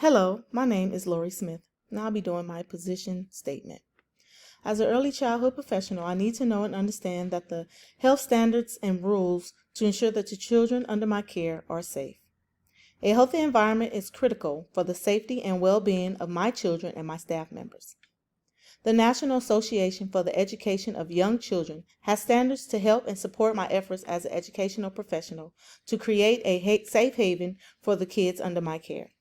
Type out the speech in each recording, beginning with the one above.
Hello, my name is Lori Smith, and I'll be doing my position statement. As an early childhood professional, I need to know and understand that the health standards and rules to ensure that the children under my care are safe. A healthy environment is critical for the safety and well-being of my children and my staff members. The National Association for the Education of Young Children has standards to help and support my efforts as an educational professional to create a safe haven for the kids under my care.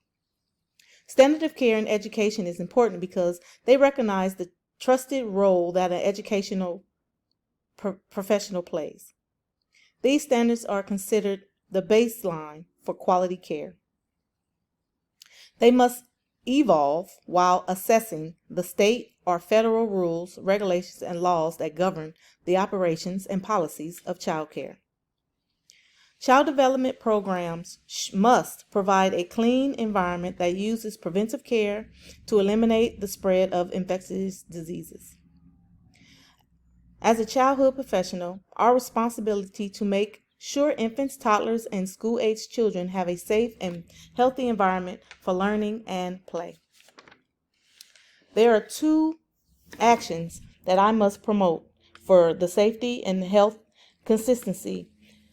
Standard of care in education is important because they recognize the trusted role that an educational professional plays. These standards are considered the baseline for quality care. They must evolve while assessing the state or federal rules, regulations, and laws that govern the operations and policies of child care. Child development programs must provide a clean environment that uses preventive care to eliminate the spread of infectious diseases. As a childhood professional, our responsibility to make sure infants, toddlers, and school-aged children have a safe and healthy environment for learning and play. There are two actions that I must promote for the safety and health consistency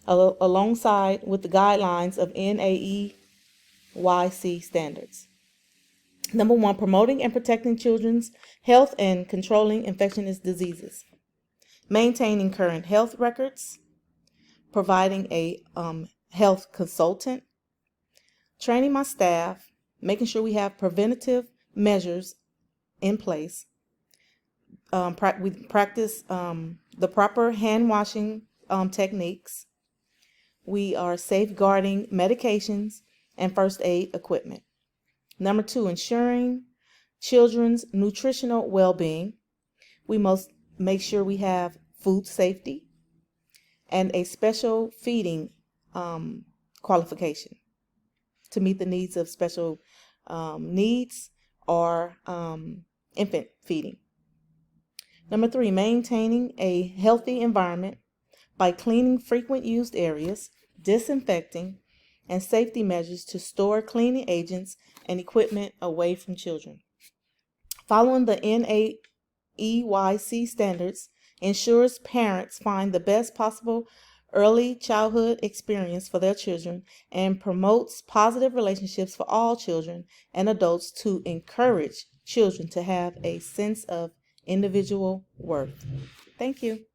alongside with the guidelines of NAEYC standards. Number one, promoting and protecting children's health and controlling infectious diseases. Maintaining current health records, providing a health consultant, training my staff, making sure we have preventative measures in place. We practice the proper hand washing techniques. We are safeguarding medications and first aid equipment. Number two, ensuring children's nutritional well-being. We must make sure we have food safety and a special feeding qualification to meet the needs of special needs or infant feeding. Number three, maintaining a healthy environment by cleaning frequent used areas, disinfecting, and safety measures to store cleaning agents and equipment away from children. Following the NAEYC standards ensures parents find the best possible early childhood experience for their children and promotes positive relationships for all children and adults to encourage children to have a sense of individual worth. Thank you.